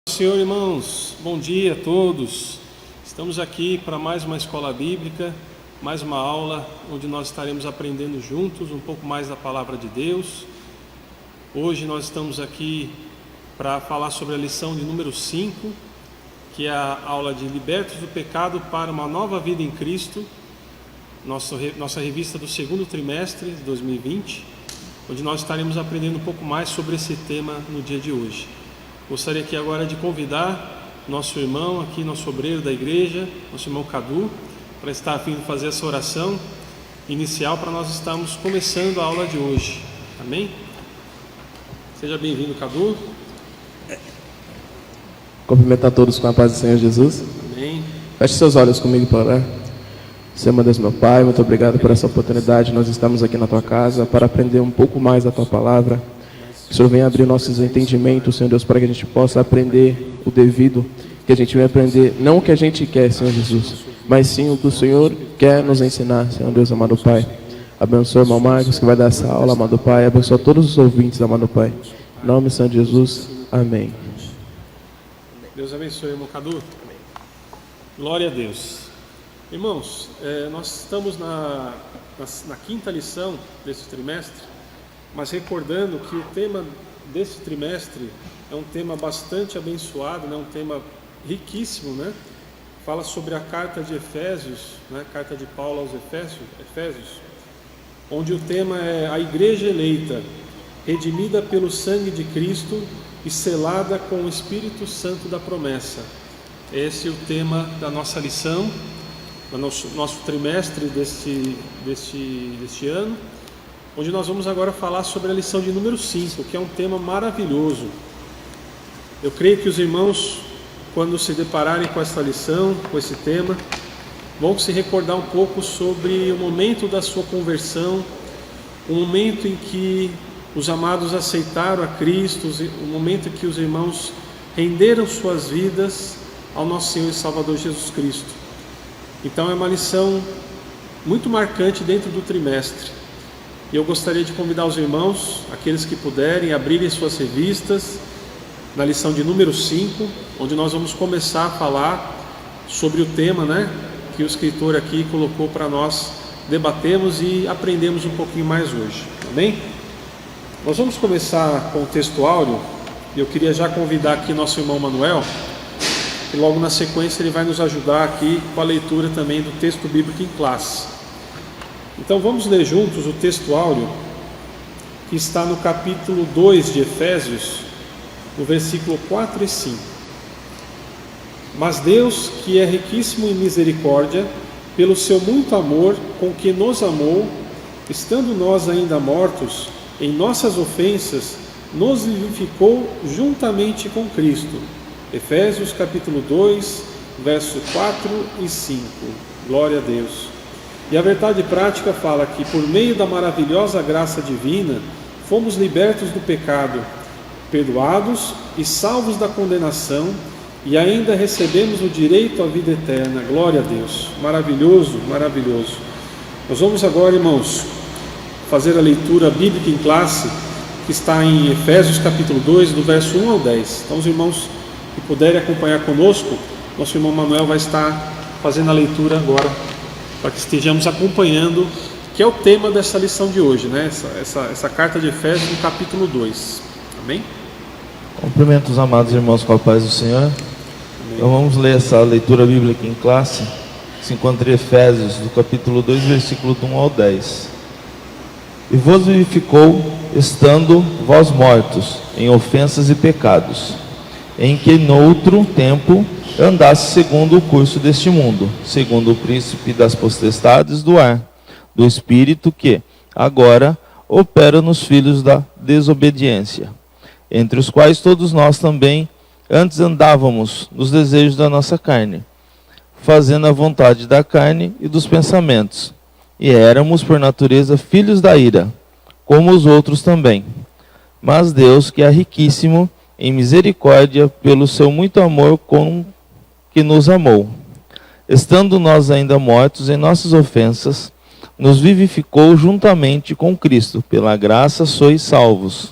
Senhor, irmãos, bom dia a todos. Estamos aqui para mais uma escola bíblica, mais uma aula onde nós estaremos aprendendo juntos um pouco mais da palavra de Deus. Hoje nós estamos aqui para falar sobre a lição de número 5, que é a aula de Libertos do Pecado para uma Nova Vida em Cristo, nossa revista do segundo trimestre de 2020, onde nós estaremos aprendendo um pouco mais sobre esse tema no dia de hoje. Gostaria aqui agora de convidar nosso irmão aqui, nosso obreiro da igreja, nosso irmão Cadu, para estar a fim de fazer essa oração inicial para nós estarmos começando a aula de hoje. Amém? Seja bem-vindo, Cadu. Cumprimentar todos com a paz do Senhor Jesus. Amém. Feche seus olhos comigo para orar. Senhor, meu Deus, meu Pai, muito obrigado por essa oportunidade. Nós estamos aqui na Tua casa para aprender um pouco mais da Tua palavra. Que o Senhor venha abrir nossos entendimentos, Senhor Deus, para que a gente possa aprender o devido, que a gente venha aprender não o que a gente quer, Senhor Jesus, mas sim o que o Senhor quer nos ensinar, Senhor Deus, amado Pai. Abençoa o irmão Marcos que vai dar essa aula, amado Pai. Abençoa todos os ouvintes, amado Pai. Em nome de Senhor Jesus, amém. Deus abençoe, irmão Cadu. Glória a Deus. Irmãos, nós estamos na quinta lição desse trimestre, mas recordando que o tema desse trimestre é um tema bastante abençoado, né? Um tema riquíssimo, né? Fala sobre a carta de Efésios, né? Carta de Paulo aos Efésios, onde o tema é a igreja eleita, redimida pelo sangue de Cristo e selada com o Espírito Santo da promessa. Esse é o tema da nossa lição, do nosso trimestre deste ano, onde nós vamos agora falar sobre a lição de número 5, que é um tema maravilhoso. Eu creio que os irmãos, quando se depararem com essa lição, com esse tema, vão se recordar um pouco sobre o momento da sua conversão, o momento em que os amados aceitaram a Cristo, o momento em que os irmãos renderam suas vidas ao nosso Senhor e Salvador Jesus Cristo. Então é uma lição muito marcante dentro do trimestre. E eu gostaria de convidar os irmãos, aqueles que puderem, abrirem suas revistas na lição de número 5, onde nós vamos começar a falar sobre o tema, né, que o escritor aqui colocou para nós debatermos e aprendemos um pouquinho mais hoje. Amém? Nós vamos começar com o texto áureo, e eu queria já convidar aqui nosso irmão Manuel, e logo na sequência ele vai nos ajudar aqui com a leitura também do texto bíblico em classe. Então vamos ler juntos o texto áureo, que está no capítulo 2 de Efésios, no versículo 4 e 5. Mas Deus, que é riquíssimo em misericórdia, pelo seu muito amor com que nos amou, estando nós ainda mortos em nossas ofensas, nos vivificou juntamente com Cristo. Efésios capítulo 2, verso 4 e 5. Glória a Deus. E a verdade prática fala que por meio da maravilhosa graça divina, fomos libertos do pecado, perdoados e salvos da condenação, e ainda recebemos o direito à vida eterna. Glória a Deus. Maravilhoso, maravilhoso. Nós vamos agora, irmãos, fazer a leitura bíblica em classe, que está em Efésios capítulo 2, do verso 1 ao 10. Então os irmãos que puderem acompanhar conosco, nosso irmão Manuel vai estar fazendo a leitura agora, para que estejamos acompanhando, que é o tema dessa lição de hoje, né? Essa carta de Efésios no capítulo 2. Amém? Cumprimento os amados irmãos com a paz do Senhor. Amém. Então vamos ler essa leitura bíblica em classe, que se encontra em Efésios, do capítulo 2, versículo 1 ao 10. E vos vivificou, estando vós mortos em ofensas e pecados, em que noutro tempo andasse segundo o curso deste mundo, segundo o príncipe das potestades do ar, do espírito que agora opera nos filhos da desobediência, entre os quais todos nós também antes andávamos nos desejos da nossa carne, fazendo a vontade da carne e dos pensamentos, e éramos por natureza filhos da ira, como os outros também. Mas Deus, que é riquíssimo em misericórdia, pelo seu muito amor com que nos amou, estando nós ainda mortos em nossas ofensas, nos vivificou juntamente com Cristo. Pela graça sois salvos.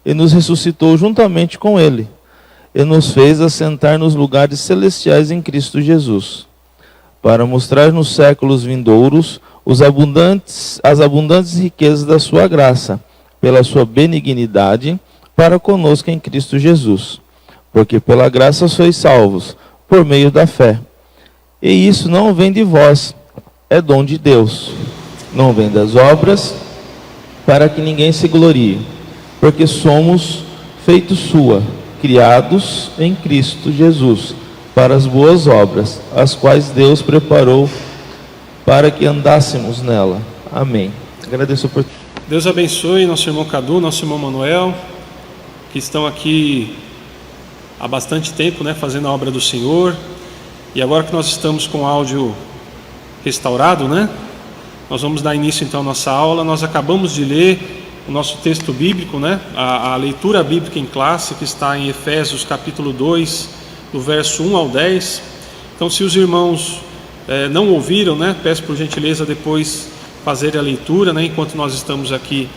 E nos ressuscitou juntamente com Ele, e nos fez assentar nos lugares celestiais em Cristo Jesus, para mostrar nos séculos vindouros as abundantes riquezas da sua graça, pela sua benignidade, para conosco em Cristo Jesus. Porque pela graça sois salvos, por meio da fé. E isso não vem de vós, é dom de Deus. Não vem das obras, para que ninguém se glorie. Porque somos feitos sua, criados em Cristo Jesus, para as boas obras, as quais Deus preparou para que andássemos nela. Amém. Agradeço por... Deus abençoe nosso irmão Cadu, nosso irmão Manuel, que estão aqui há bastante tempo, né, fazendo a obra do Senhor. E agora que nós estamos com o áudio restaurado, né, nós vamos dar início então à nossa aula. Nós acabamos de ler o nosso texto bíblico, né, a leitura bíblica em classe, que está em Efésios capítulo 2, do verso 1 ao 10. Então, se os irmãos não ouviram, né, peço por gentileza depois fazer a leitura, né, enquanto nós estamos aqui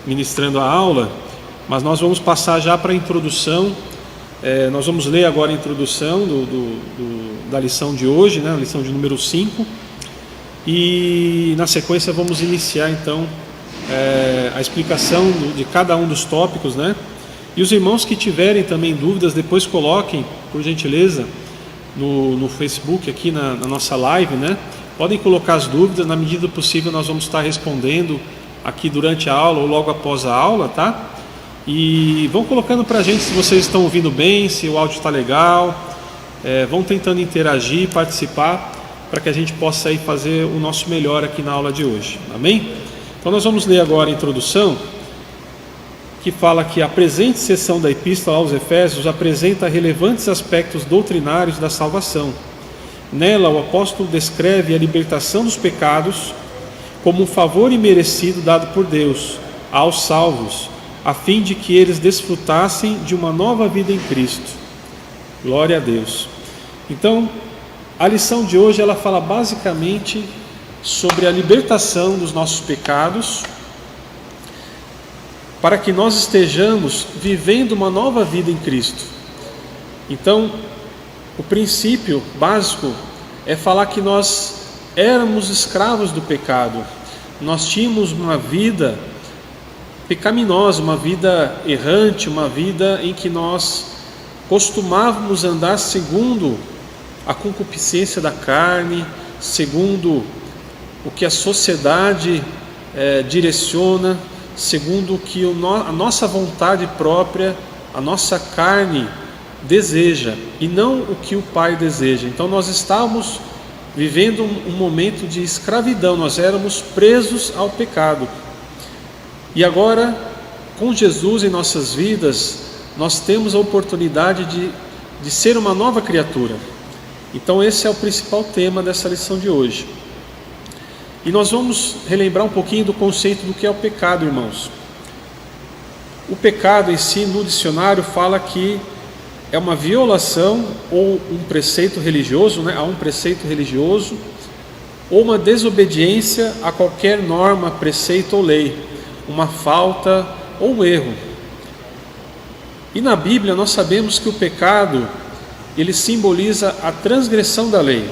ministrando a aula. Mas nós vamos passar já para a introdução. Nós vamos ler agora a introdução da lição de hoje, né, a lição de número 5. E na sequência vamos iniciar então a explicação de cada um dos tópicos, né? E os irmãos que tiverem também dúvidas, depois coloquem, por gentileza, no Facebook aqui na nossa live, né? Podem colocar as dúvidas, na medida do possível nós vamos estar respondendo aqui durante a aula ou logo após a aula, tá? E vão colocando pra gente se vocês estão ouvindo bem, se o áudio está legal, vão tentando interagir, participar, para que a gente possa aí fazer o nosso melhor aqui na aula de hoje, amém? Então nós vamos ler agora a introdução, que fala que a presente seção da Epístola aos Efésios apresenta relevantes aspectos doutrinários da salvação. Nela, o apóstolo descreve a libertação dos pecados como um favor imerecido dado por Deus aos salvos, a fim de que eles desfrutassem de uma nova vida em Cristo. Glória a Deus. Então, a lição de hoje ela fala basicamente sobre a libertação dos nossos pecados, para que nós estejamos vivendo uma nova vida em Cristo. Então, o princípio básico é falar que nós éramos escravos do pecado. Nós tínhamos uma vida pecaminosa, uma vida errante, uma vida em que nós costumávamos andar segundo a concupiscência da carne, segundo o que a sociedade direciona, segundo o que a nossa vontade própria, a nossa carne deseja, e não o que o Pai deseja. Então nós estávamos vivendo um momento de escravidão, nós éramos presos ao pecado. E agora, com Jesus em nossas vidas, nós temos a oportunidade de ser uma nova criatura. Então esse é o principal tema dessa lição de hoje. E nós vamos relembrar um pouquinho do conceito do que é o pecado, irmãos. O pecado em si, no dicionário, fala que é uma violação ou um preceito religioso, né, a um preceito religioso, ou uma desobediência a qualquer norma, preceito ou lei, uma falta ou um erro. E na Bíblia nós sabemos que o pecado, ele simboliza a transgressão da lei.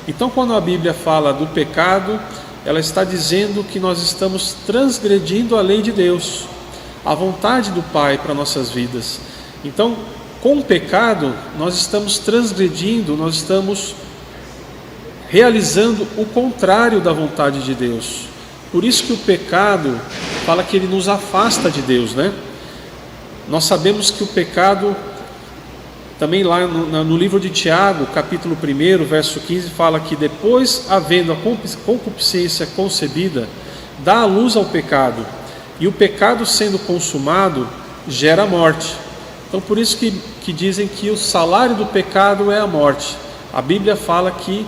Então, quando a Bíblia fala do pecado, ela está dizendo que nós estamos transgredindo a lei de Deus, a vontade do Pai para nossas vidas. Então, com o pecado, nós estamos transgredindo, nós estamos realizando o contrário da vontade de Deus. Por isso que o pecado fala que ele nos afasta de Deus, né? Nós sabemos que o pecado, também lá no livro de Tiago, capítulo 1, verso 15, fala que depois, havendo a concupiscência concebida, dá a luz ao pecado, e o pecado sendo consumado, gera morte. Então por isso que dizem que o salário do pecado é a morte. A Bíblia fala que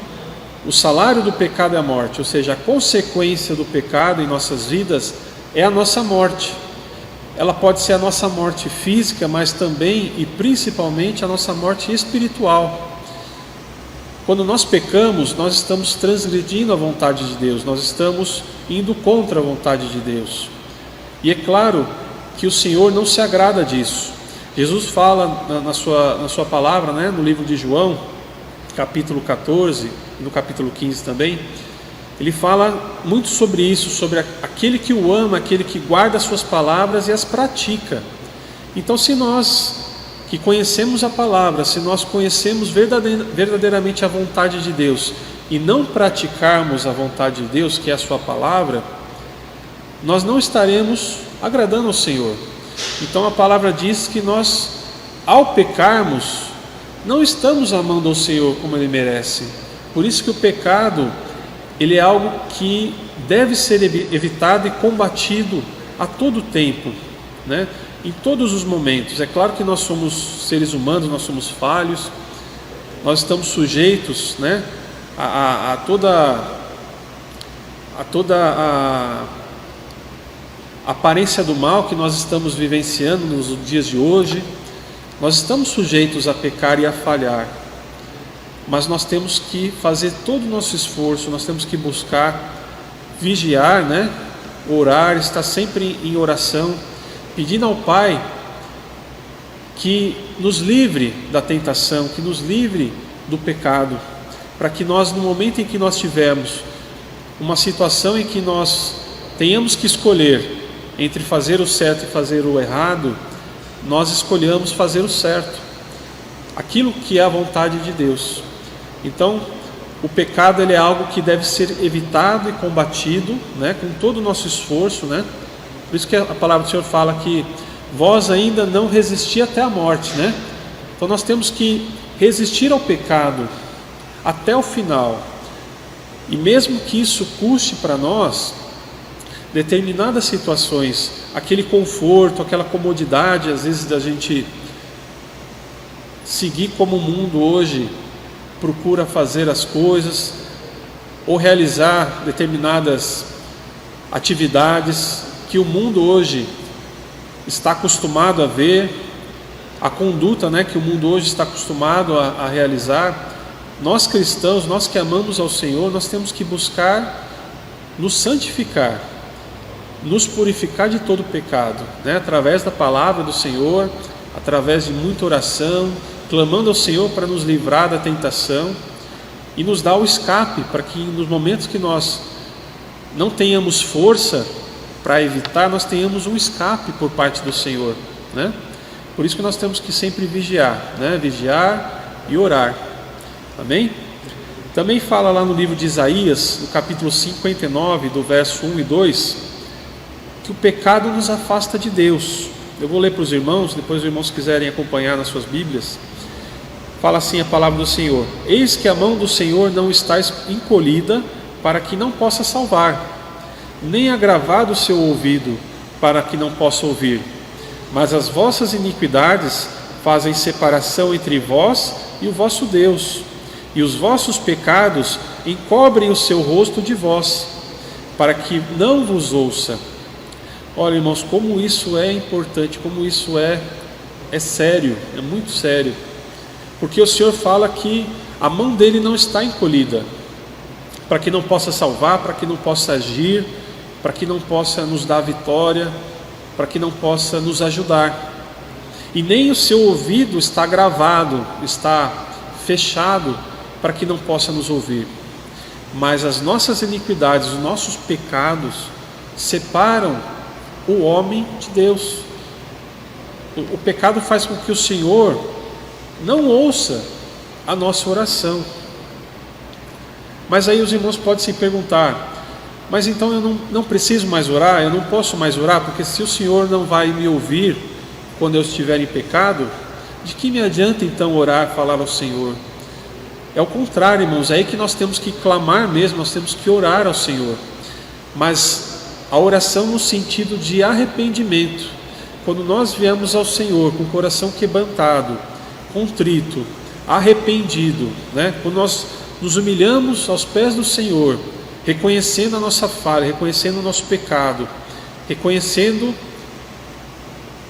o salário do pecado é a morte, ou seja, a consequência do pecado em nossas vidas é a nossa morte. Ela pode ser a nossa morte física, mas também e principalmente a nossa morte espiritual. Quando nós pecamos, nós estamos transgredindo a vontade de Deus, nós estamos indo contra a vontade de Deus. E é claro que o Senhor não se agrada disso. Jesus fala na sua palavra, né, no livro de João, capítulo 14, no capítulo 15 também, ele fala muito sobre isso, sobre aquele que o ama, aquele que guarda as suas palavras e as pratica. Então, se nós que conhecemos a palavra, se nós conhecemos verdadeiramente a vontade de Deus e não praticarmos a vontade de Deus, que é a sua palavra, nós não estaremos agradando ao Senhor. Então a palavra diz que nós, ao pecarmos, não estamos amando ao Senhor como Ele merece. Por isso que o pecado, ele é algo que deve ser evitado e combatido a todo tempo, né? Em todos os momentos. É claro que nós somos seres humanos, nós somos falhos, nós estamos sujeitos, né, a toda a aparência do mal que nós estamos vivenciando nos dias de hoje. Nós estamos sujeitos a pecar e a falhar, mas nós temos que fazer todo o nosso esforço, nós temos que buscar vigiar, né, orar, estar sempre em oração, pedindo ao Pai que nos livre da tentação, que nos livre do pecado, para que nós, no momento em que nós tivermos uma situação em que nós tenhamos que escolher entre fazer o certo e fazer o errado, nós escolhamos fazer o certo, aquilo que é a vontade de Deus. Então, o pecado, ele é algo que deve ser evitado e combatido, né, com todo o nosso esforço, né? Por isso que a palavra do Senhor fala que vós ainda não resisti até a morte, né? Então nós temos que resistir ao pecado até o final. E mesmo que isso custe para nós determinadas situações, aquele conforto, aquela comodidade, às vezes, da gente seguir como o mundo hoje procura fazer as coisas, ou realizar determinadas atividades que o mundo hoje está acostumado a ver, a conduta, né, que o mundo hoje está acostumado a realizar. Nós cristãos, nós que amamos ao Senhor, nós temos que buscar nos santificar, nos purificar de todo pecado, né, através da palavra do Senhor, através de muita oração, clamando ao Senhor para nos livrar da tentação e nos dar o escape, para que nos momentos que nós não tenhamos força para evitar, nós tenhamos um escape por parte do Senhor, né? Por isso que nós temos que sempre vigiar, né? Vigiar e orar. Amém? Também fala lá no livro de Isaías, no capítulo 59, do verso 1 e 2, que o pecado nos afasta de Deus. Eu vou ler para os irmãos, depois os irmãos quiserem acompanhar nas suas Bíblias. Fala assim a palavra do Senhor: eis que a mão do Senhor não está encolhida para que não possa salvar, nem agravado o seu ouvido para que não possa ouvir, mas as vossas iniquidades fazem separação entre vós e o vosso Deus, e os vossos pecados encobrem o seu rosto de vós, para que não vos ouça. Olha, irmãos, como isso é importante, como isso é sério, é muito sério, porque o Senhor fala que a mão dele não está encolhida, para que não possa salvar, para que não possa agir, para que não possa nos dar vitória, para que não possa nos ajudar. E nem o seu ouvido está gravado, está fechado, para que não possa nos ouvir. Mas as nossas iniquidades, os nossos pecados separam o homem de Deus. O pecado faz com que o Senhor não ouça a nossa oração. Mas aí os irmãos podem se perguntar: mas então eu não preciso mais orar, eu não posso mais orar, porque se o Senhor não vai me ouvir quando eu estiver em pecado, de que me adianta então orar, falar ao Senhor? É o contrário, irmãos, é aí que nós temos que clamar mesmo, nós temos que orar ao Senhor. Mas a oração no sentido de arrependimento, quando nós viemos ao Senhor com o coração quebrantado, contrito, arrependido, né? Quando nós nos humilhamos aos pés do Senhor, reconhecendo a nossa falha, reconhecendo o nosso pecado, reconhecendo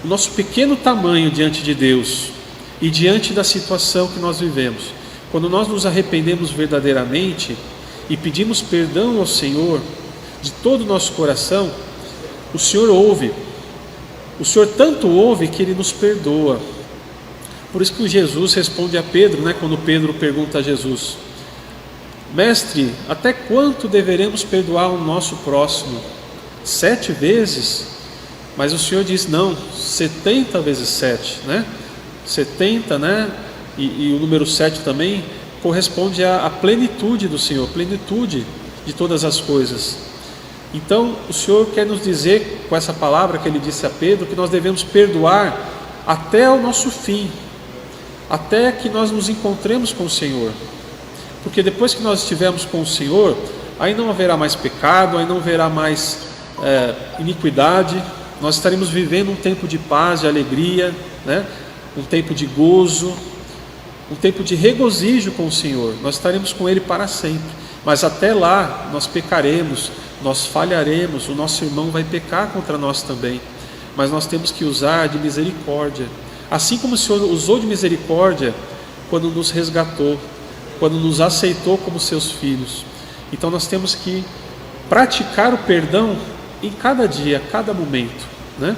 o nosso pequeno tamanho diante de Deus e diante da situação que nós vivemos. Quando nós nos arrependemos verdadeiramente e pedimos perdão ao Senhor de todo o nosso coração, o Senhor ouve, O Senhor tanto ouve que Ele nos perdoa. Por isso que Jesus responde a Pedro, né, quando Pedro pergunta a Jesus: Mestre, até quanto deveremos perdoar o nosso próximo? 7 vezes? Mas o Senhor diz, não, 70 vezes 7, né? 70, né? E o número 7 também corresponde à plenitude do Senhor, plenitude de todas as coisas. Então, o Senhor quer nos dizer, com essa palavra que Ele disse a Pedro, que nós devemos perdoar até o nosso fim, até que nós nos encontremos com o Senhor. Porque depois que nós estivermos com o Senhor, aí não haverá mais pecado, aí não haverá mais iniquidade. Nós estaremos vivendo um tempo de paz, de alegria, né? Um tempo de gozo, um tempo de regozijo com o Senhor. Nós estaremos com Ele para sempre. Mas até lá nós pecaremos, nós falharemos, o nosso irmão vai pecar contra nós também. Mas nós temos que usar de misericórdia, assim como o Senhor usou de misericórdia quando nos resgatou, quando nos aceitou como seus filhos. Então nós temos que praticar o perdão em cada dia, cada momento, né?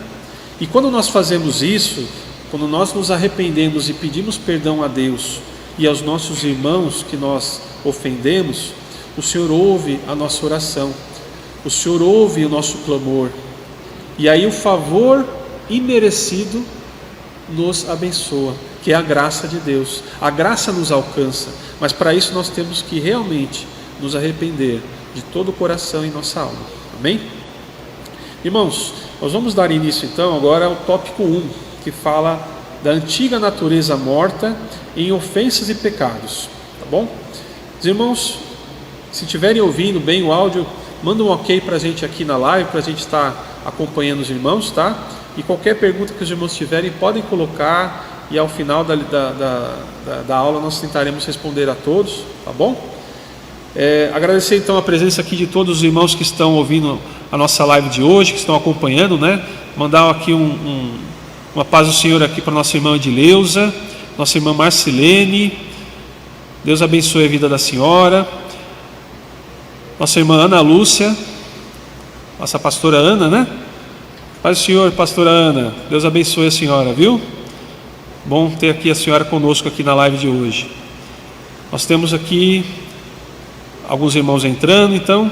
E quando nós fazemos isso, quando nós nos arrependemos e pedimos perdão a Deus e aos nossos irmãos que nós ofendemos, o Senhor ouve a nossa oração, o Senhor ouve o nosso clamor, e aí o favor imerecido nos abençoa, que é a graça de Deus. A graça nos alcança, mas para isso nós temos que realmente nos arrepender de todo o coração em nossa alma. Amém? Irmãos, nós vamos dar início então agora ao tópico 1, que fala da antiga natureza morta em ofensas e pecados. Tá bom? Os irmãos, se estiverem ouvindo bem o áudio, manda um ok para a gente aqui na live, para a gente estar acompanhando os irmãos, tá? E qualquer pergunta que os irmãos tiverem, podem colocar, e ao final da aula nós tentaremos responder a todos, tá bom? Agradecer então a presença aqui de todos os irmãos que estão ouvindo a nossa live de hoje, que estão acompanhando, né? Mandar aqui uma paz do Senhor aqui para nossa irmã Edileuza, nossa irmã Marcilene. Deus abençoe a vida da senhora. Nossa irmã Ana Lúcia, nossa pastora Ana, né? Paz do Senhor, pastora Ana. Deus abençoe a senhora, viu? Bom ter aqui a senhora conosco aqui na live de hoje. Nós temos aqui alguns irmãos entrando, então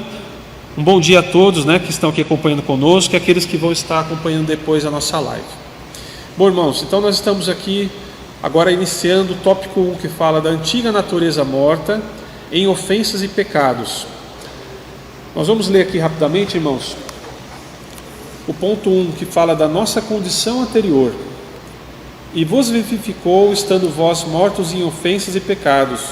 um bom dia a todos, né, que estão aqui acompanhando conosco, e aqueles que vão estar acompanhando depois a nossa live. Bom, irmãos, então nós estamos aqui agora iniciando o tópico 1, que fala da antiga natureza morta em ofensas e pecados. Nós vamos ler aqui rapidamente, irmãos, o ponto 1, que fala da nossa condição anterior. E vos vivificou, estando vós mortos em ofensas e pecados.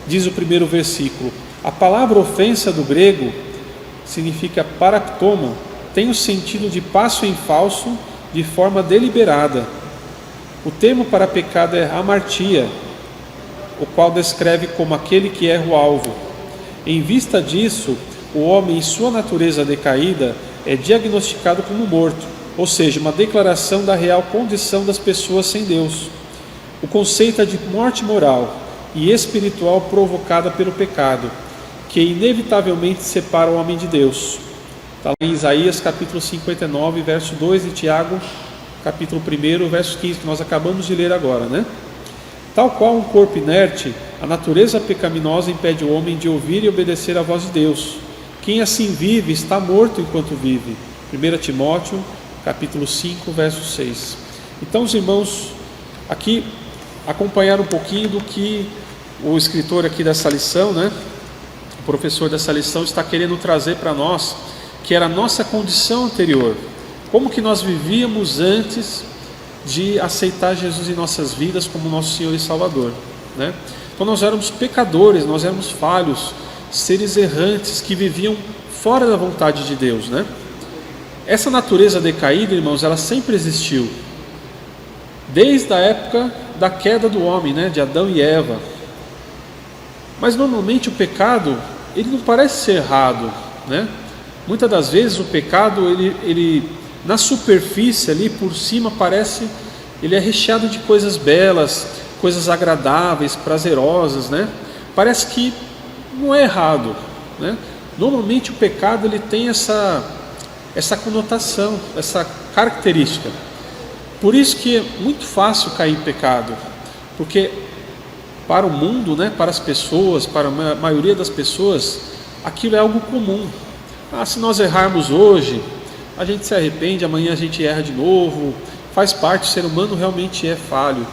Diz o primeiro versículo. A palavra ofensa do grego significa paraptoma, tem o sentido de passo em falso, de forma deliberada. O termo para pecado é hamartia, o qual descreve como aquele que erra o alvo. Em vista disso, o homem, em sua natureza decaída, é diagnosticado como morto, ou seja, uma declaração da real condição das pessoas sem Deus. O conceito é de morte moral e espiritual provocada pelo pecado, que inevitavelmente separa o homem de Deus. Está em Isaías capítulo 59, verso 2, e Tiago capítulo 1, verso 15, que nós acabamos de ler agora, né? Tal qual um corpo inerte, a natureza pecaminosa impede o homem de ouvir e obedecer à voz de Deus. Quem assim vive está morto enquanto vive. 1 Timóteo capítulo 5, verso 6. Então os irmãos aqui acompanharam um pouquinho do que o escritor aqui dessa lição, né, o professor dessa lição, está querendo trazer para nós, que era a nossa condição anterior. Como que nós vivíamos antes de aceitar Jesus em nossas vidas como nosso Senhor e Salvador, né? Então nós éramos pecadores, nós éramos falhos, seres errantes que viviam fora da vontade de Deus, né? Essa natureza decaída, irmãos, ela sempre existiu, desde a época da queda do homem, né, de Adão e Eva. Mas normalmente o pecado, ele não parece ser errado, né? Muitas das vezes o pecado, ele na superfície ali, por cima, parece, ele é recheado de coisas belas, coisas agradáveis, prazerosas, né? Parece que não é errado, né? Normalmente o pecado, ele tem essa essa conotação, essa característica. Por isso que é muito fácil cair em pecado, porque para o mundo, né, para as pessoas, para a maioria das pessoas, aquilo é algo comum. Se nós errarmos hoje, a gente se arrepende, amanhã a gente erra de novo, faz parte, o ser humano realmente é falho.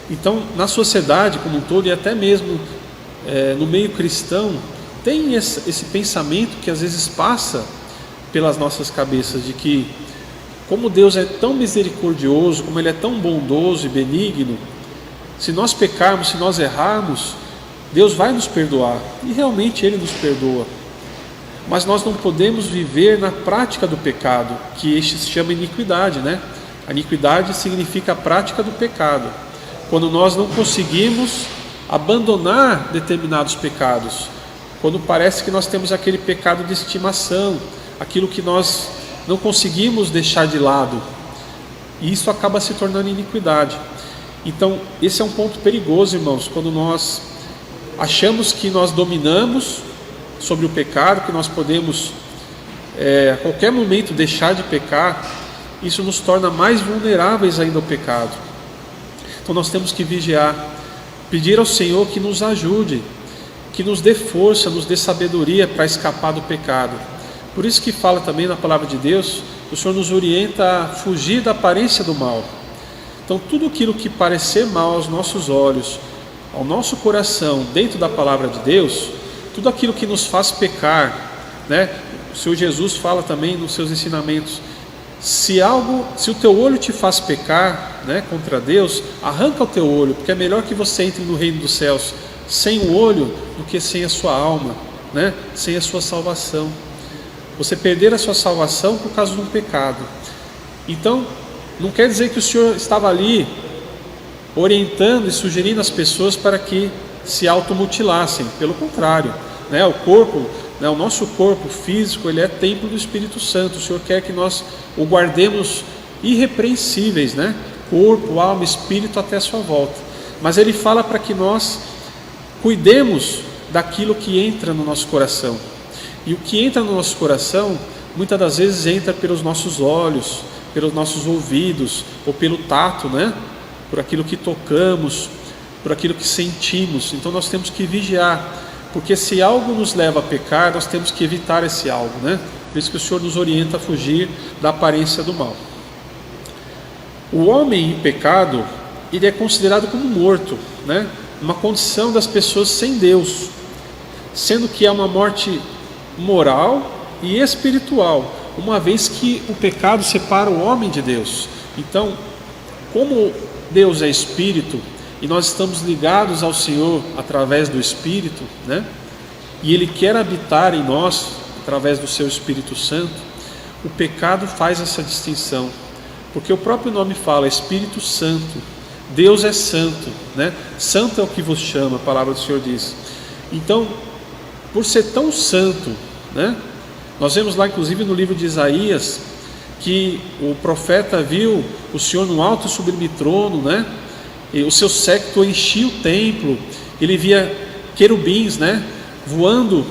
Então, na sociedade como um todo, e até mesmo no meio cristão, tem esse pensamento que às vezes passa pelas nossas cabeças, de que como Deus é tão misericordioso, como Ele é tão bondoso e benigno, se nós pecarmos, se nós errarmos, Deus vai nos perdoar, e realmente Ele nos perdoa. Mas nós não podemos viver na prática do pecado, que este se chama iniquidade, né? A iniquidade significa a prática do pecado. Quando nós não conseguimos abandonar determinados pecados, quando parece que nós temos aquele pecado de estimação, aquilo que nós não conseguimos deixar de lado, e isso acaba se tornando iniquidade. Então, esse é um ponto perigoso, irmãos, quando nós achamos que nós dominamos sobre o pecado, que nós podemos a qualquer momento deixar de pecar. Isso nos torna mais vulneráveis ainda ao pecado. Então nós temos que vigiar, pedir ao Senhor que nos ajude, que nos dê força, nos dê sabedoria para escapar do pecado. Por isso que fala também na palavra de Deus, o Senhor nos orienta a fugir da aparência do mal. Então tudo aquilo que parecer mal aos nossos olhos, ao nosso coração, dentro da palavra de Deus, tudo aquilo que nos faz pecar, né? O Senhor Jesus fala também nos seus ensinamentos: se o teu olho te faz pecar, né, contra Deus, arranca o teu olho, porque é melhor que você entre no reino dos céus sem o olho do que sem a sua alma, né? Sem a sua salvação. Você perder a sua salvação por causa de um pecado. Então, não quer dizer que o Senhor estava ali orientando e sugerindo as pessoas para que se automutilassem. Pelo contrário, né? O corpo, né, o nosso corpo físico, ele é templo do Espírito Santo. O Senhor quer que nós o guardemos irrepreensíveis, né? Corpo, alma, espírito até a sua volta. Mas Ele fala para que nós cuidemos daquilo que entra no nosso coração. E o que entra no nosso coração, muitas das vezes entra pelos nossos olhos, pelos nossos ouvidos, ou pelo tato, né? Por aquilo que tocamos, por aquilo que sentimos. Então nós temos que vigiar, porque se algo nos leva a pecar, nós temos que evitar esse algo, né? Por isso que o Senhor nos orienta a fugir da aparência do mal. O homem em pecado, ele é considerado como morto, né? Uma condição das pessoas sem Deus, sendo que é uma morte moral e espiritual, uma vez que o pecado separa o homem de Deus. Então, como Deus é Espírito, e nós estamos ligados ao Senhor através do Espírito, né? E Ele quer habitar em nós através do seu Espírito Santo, o pecado faz essa distinção, porque o próprio nome fala Espírito Santo. Deus é santo, né? Santo é o que vos chama, a palavra do Senhor diz. Então, por ser tão santo, né? Nós vemos lá inclusive no livro de Isaías que o profeta viu o Senhor no alto e sublime trono, né? E o seu séquito enchia o templo. Ele via querubins, né, voando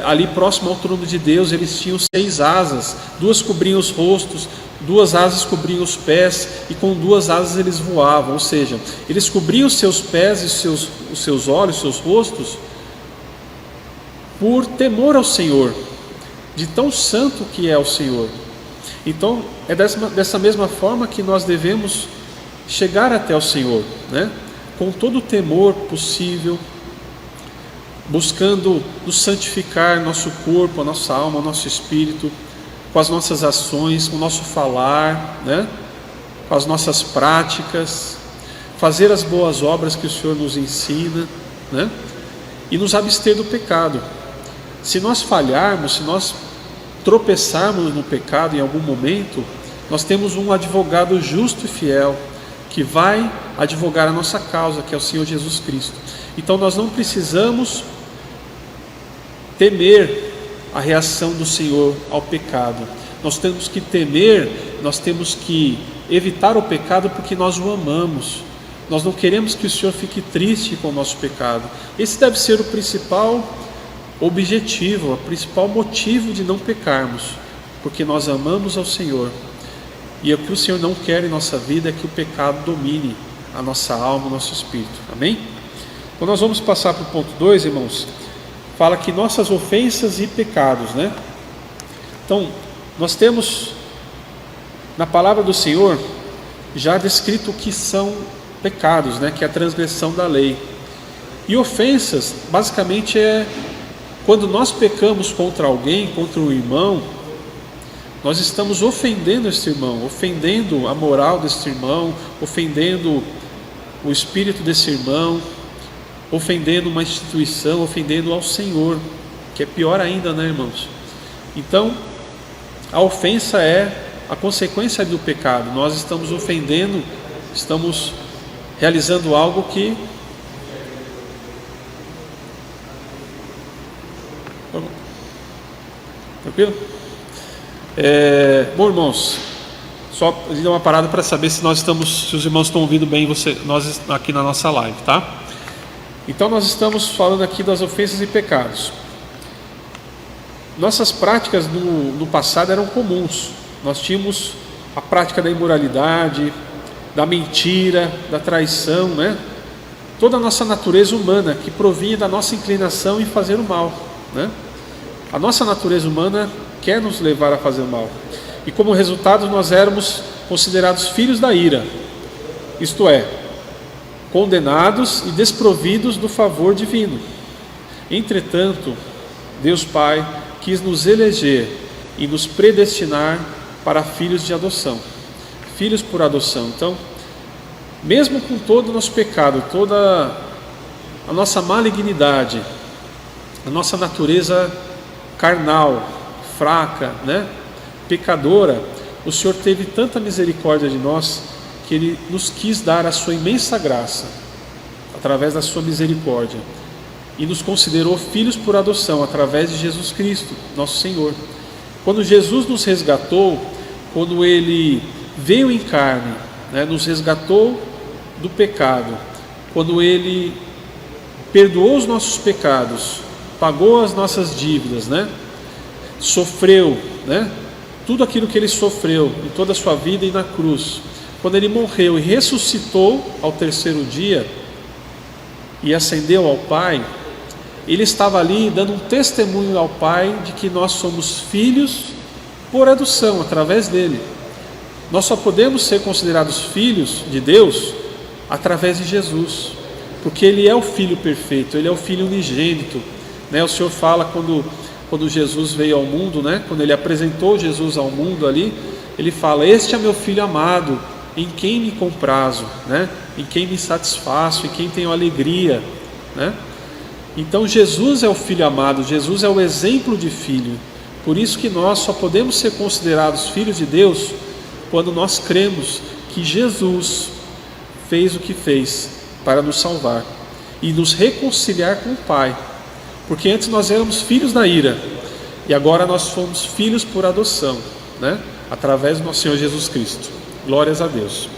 ali próximo ao trono de Deus. Eles tinham 6 asas, 2 cobriam os rostos, 2 asas cobriam os pés, e com 2 asas eles voavam. Ou seja, eles cobriam os seus pés e os seus olhos, os seus rostos, por temor ao Senhor, de tão santo que é o Senhor. Então é dessa mesma forma que nós devemos chegar até o Senhor, né? Com todo o temor possível, buscando nos santificar, nosso corpo, a nossa alma, o nosso espírito, com as nossas ações, com o nosso falar, né? Com as nossas práticas, fazer as boas obras que o Senhor nos ensina, né? E nos abster do pecado. Se nós falharmos, se nós tropeçarmos no pecado em algum momento, nós temos um advogado justo e fiel, que vai advogar a nossa causa, que é o Senhor Jesus Cristo. Então nós não precisamos temer a reação do Senhor ao pecado. Nós temos que temer, nós temos que evitar o pecado porque nós o amamos. Nós não queremos que o Senhor fique triste com o nosso pecado. Esse deve ser o principal objetivo, o principal motivo de não pecarmos. porque nós amamos ao Senhor. E o que o Senhor não quer em nossa vida é que o pecado domine a nossa alma, o nosso espírito. Amém? Então nós vamos passar para o ponto 2, irmãos. Fala que nossas ofensas e pecados, né? Então, nós temos na palavra do Senhor já descrito o que são pecados, né? Que é a transgressão da lei. E ofensas, basicamente, é quando nós pecamos contra alguém, contra um irmão, nós estamos ofendendo esse irmão, ofendendo a moral desse irmão, ofendendo o espírito desse irmão, ofendendo uma instituição, ofendendo ao Senhor, que é pior ainda, né, irmãos? Então, a ofensa é a consequência do pecado. Nós estamos ofendendo, estamos realizando algo que... Tranquilo? Bom, irmãos, só dar uma parada para saber se os irmãos estão ouvindo bem nós aqui na nossa live, tá? Então nós estamos falando aqui das ofensas e pecados. Nossas práticas no passado eram comuns. Nós tínhamos a prática da imoralidade, da mentira, da traição, né? Toda a nossa natureza humana que provinha da nossa inclinação em fazer o mal, né? A nossa natureza humana quer nos levar a fazer o mal. E como resultado nós éramos considerados filhos da ira, isto é, condenados e desprovidos do favor divino. Entretanto, Deus Pai quis nos eleger e nos predestinar para filhos de adoção, filhos por adoção. Então, mesmo com todo o nosso pecado, toda a nossa malignidade, a nossa natureza carnal, fraca, né, pecadora, o Senhor teve tanta misericórdia de nós que Ele nos quis dar a sua imensa graça através da sua misericórdia e nos considerou filhos por adoção através de Jesus Cristo, nosso Senhor. Quando Jesus nos resgatou, quando Ele veio em carne, né, nos resgatou do pecado, quando Ele perdoou os nossos pecados, pagou as nossas dívidas, né, sofreu, né, tudo aquilo que Ele sofreu em toda a sua vida e na cruz, quando Ele morreu e ressuscitou ao terceiro dia e ascendeu ao Pai, Ele estava ali dando um testemunho ao Pai de que nós somos filhos por adoção, através dele. Nós só podemos ser considerados filhos de Deus através de Jesus, porque Ele é o Filho perfeito, Ele é o Filho unigênito, né? O Senhor fala quando Jesus veio ao mundo, né? Quando Ele apresentou Jesus ao mundo ali, Ele fala: este é meu Filho amado, em quem me comprazo, né? Em quem me satisfaço, em quem tenho alegria, né? Então Jesus é o Filho amado, Jesus é o exemplo de filho. Por isso que nós só podemos ser considerados filhos de Deus quando nós cremos que Jesus fez o que fez para nos salvar e nos reconciliar com o Pai. Porque antes nós éramos filhos da ira e agora nós somos filhos por adoção, né? Através do nosso Senhor Jesus Cristo. Glórias a Deus.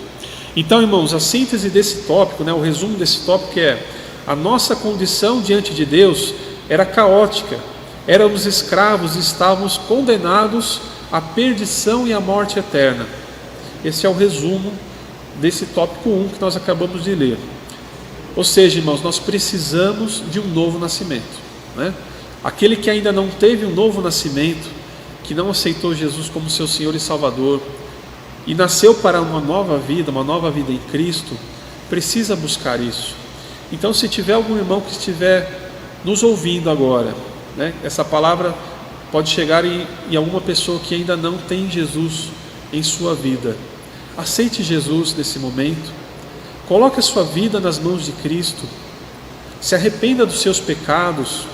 Então, irmãos, a síntese desse tópico, né, o resumo desse tópico é: a nossa condição diante de Deus era caótica, éramos escravos e estávamos condenados à perdição e à morte eterna. Esse é o resumo desse tópico 1 que nós acabamos de ler. Ou seja, irmãos, nós precisamos de um novo nascimento, né? Aquele que ainda não teve um novo nascimento, que não aceitou Jesus como seu Senhor e Salvador e nasceu para uma nova vida em Cristo, precisa buscar isso. Então, se tiver algum irmão que estiver nos ouvindo agora, né, essa palavra pode chegar em alguma pessoa que ainda não tem Jesus em sua vida. Aceite Jesus nesse momento, coloque a sua vida nas mãos de Cristo, se arrependa dos seus pecados,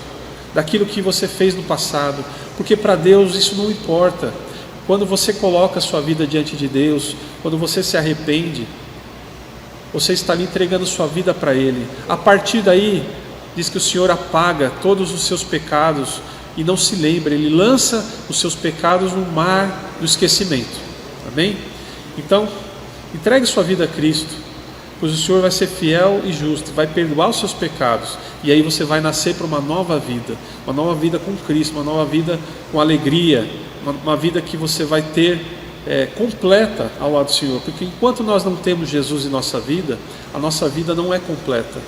daquilo que você fez no passado, porque para Deus isso não importa. Quando você coloca a sua vida diante de Deus, quando você se arrepende, você está ali entregando sua vida para Ele. A partir daí, diz que o Senhor apaga todos os seus pecados e não se lembra. Ele lança os seus pecados no mar do esquecimento. Amém? Então, entregue sua vida a Cristo, pois o Senhor vai ser fiel e justo, vai perdoar os seus pecados. E aí você vai nascer para uma nova vida com Cristo, uma nova vida com alegria, uma vida que você vai ter completa ao lado do Senhor, porque enquanto nós não temos Jesus em nossa vida, a nossa vida não é completa,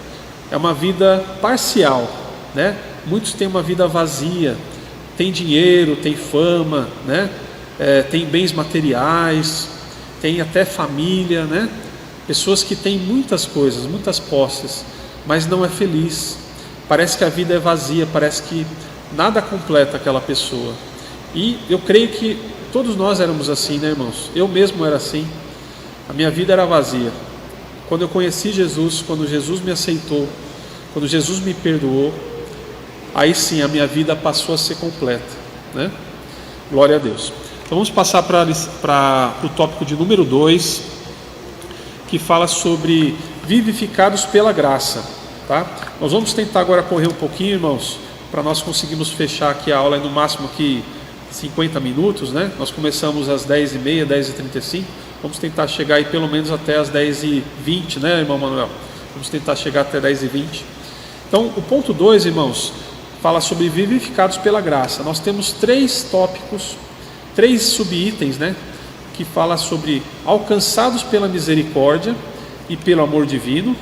é uma vida parcial, né? Muitos têm uma vida vazia, tem dinheiro, tem fama, né? Tem bens materiais, tem até família, né? Pessoas que têm muitas coisas, muitas posses, mas não é feliz, parece que a vida é vazia, parece que nada completa aquela pessoa. E eu creio que todos nós éramos assim, né, irmãos? Eu mesmo era assim, a minha vida era vazia. Quando eu conheci Jesus, quando Jesus me aceitou, quando Jesus me perdoou, aí sim a minha vida passou a ser completa, né? Glória a Deus. Então vamos passar para o tópico de número 2, que fala sobre vivificados pela graça, tá? Nós vamos tentar agora correr um pouquinho, irmãos, para nós conseguirmos fechar aqui a aula no máximo aqui 50 minutos, né? Nós começamos às 10h30, 10h35, vamos tentar chegar aí pelo menos até às 10h20, né, irmão Manuel? Vamos tentar chegar até 10h20. Então, o ponto 2, irmãos, fala sobre vivificados pela graça. Nós temos 3 tópicos, 3 subitens, né? Que fala sobre alcançados pela misericórdia e pelo amor divino,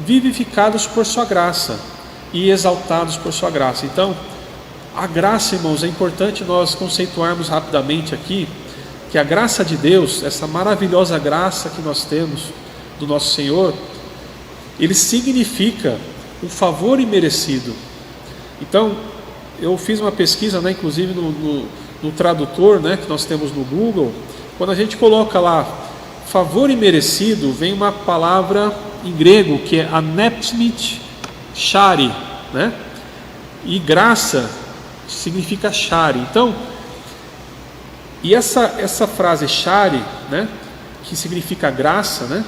vivificados por sua graça e exaltados por sua graça. Então, a graça, irmãos, é importante nós conceituarmos rapidamente aqui, que a graça de Deus, essa maravilhosa graça que nós temos do nosso Senhor, ele significa um favor imerecido. Então, eu fiz uma pesquisa, né, inclusive no tradutor, né, que nós temos no Google. Quando a gente coloca lá favor imerecido, vem uma palavra em grego que é anepsmit chari, né? E graça significa chari. Então, e essa frase chari, né, que significa graça, né,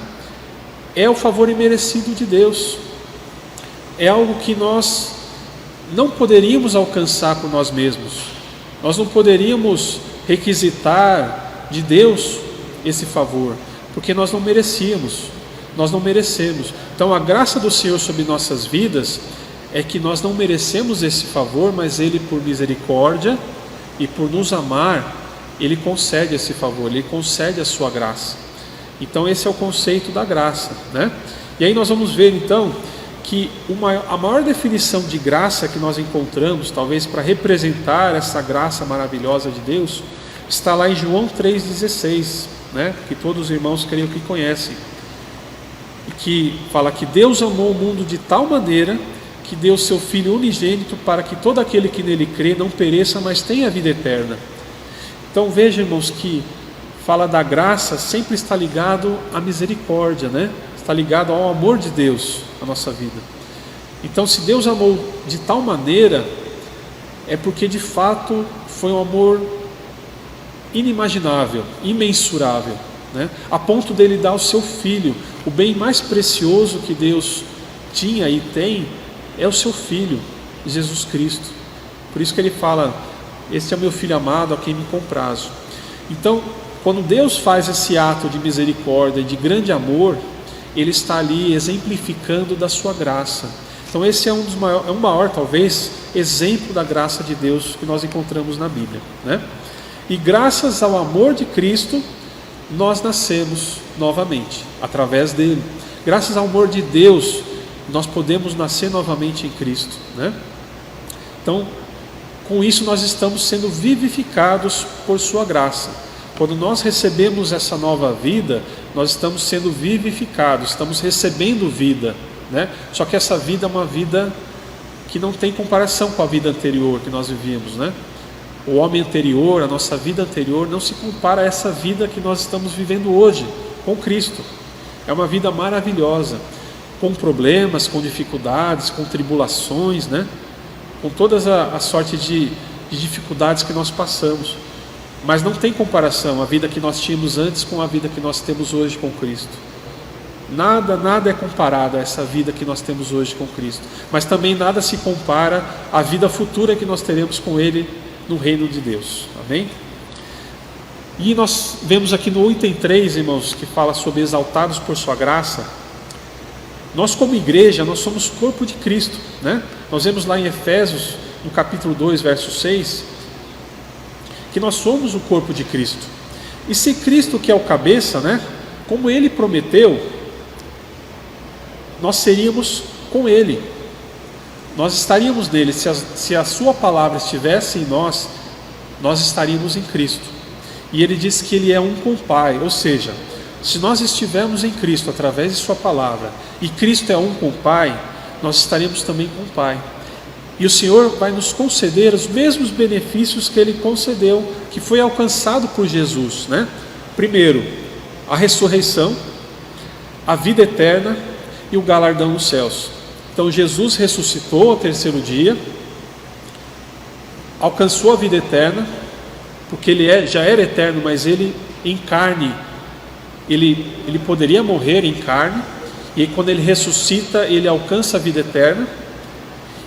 é o favor imerecido de Deus. É algo que nós não poderíamos alcançar por nós mesmos. Nós não poderíamos requisitar de Deus esse favor, porque nós não merecíamos, nós não merecemos. Então a graça do Senhor sobre nossas vidas é que nós não merecemos esse favor, mas Ele, por misericórdia e por nos amar, Ele concede esse favor, Ele concede a sua graça. Então esse é o conceito da graça, né? E aí nós vamos ver então que a maior definição de graça que nós encontramos, talvez para representar essa graça maravilhosa de Deus, está lá em João 3,16, né? Que todos os irmãos creio que conhecem, que fala que Deus amou o mundo de tal maneira que deu seu Filho unigênito para que todo aquele que nele crê não pereça, mas tenha a vida eterna. Então veja, irmãos, que fala da graça sempre está ligado à misericórdia, né? Está ligado ao amor de Deus na nossa vida. Então, se Deus amou de tal maneira, é porque de fato foi um amor inimaginável, imensurável, né? A ponto dele dar o seu Filho. O bem mais precioso que Deus tinha e tem é o seu Filho, Jesus Cristo. Por isso que ele fala: este é o meu Filho amado, a quem me comprazo. Então, quando Deus faz esse ato de misericórdia e de grande amor, Ele está ali exemplificando da sua graça. Então esse é um maior talvez exemplo da graça de Deus que nós encontramos na Bíblia, né? E graças ao amor de Cristo nós nascemos novamente através dele. Graças ao amor de Deus nós podemos nascer novamente em Cristo, né? Então, com isso nós estamos sendo vivificados por sua graça. Quando nós recebemos essa nova vida, nós estamos sendo vivificados, estamos recebendo vida, né? Só que essa vida é uma vida que não tem comparação com a vida anterior que nós vivíamos, né? O homem anterior, a nossa vida anterior, não se compara a essa vida que nós estamos vivendo hoje, com Cristo. É uma vida maravilhosa, com problemas, com dificuldades, com tribulações, né? Com todas a sorte de dificuldades que nós passamos. Mas não tem comparação a vida que nós tínhamos antes com a vida que nós temos hoje com Cristo. Nada é comparado a essa vida que nós temos hoje com Cristo. Mas também nada se compara à vida futura que nós teremos com Ele no reino de Deus. Amém? E nós vemos aqui no 8:3, irmãos, que fala sobre exaltados por sua graça. Nós como igreja, nós somos corpo de Cristo, né? Nós vemos lá em Efésios, no capítulo 2, verso 6, porque nós somos o corpo de Cristo. E se Cristo, que é o cabeça, né, como Ele prometeu, nós seríamos com Ele, nós estaríamos nele. Se a sua palavra estivesse em nós, nós estaríamos em Cristo. E Ele diz que Ele é um com o Pai, ou seja, se nós estivermos em Cristo através de sua palavra, e Cristo é um com o Pai, nós estaremos também com o Pai. E o Senhor vai nos conceder os mesmos benefícios que Ele concedeu, que foi alcançado por Jesus, né? Primeiro, a ressurreição, a vida eterna e o galardão nos céus. Então Jesus ressuscitou ao terceiro dia, alcançou a vida eterna, porque Ele já era eterno, mas Ele em carne, Ele poderia morrer em carne, e aí, quando Ele ressuscita, Ele alcança a vida eterna,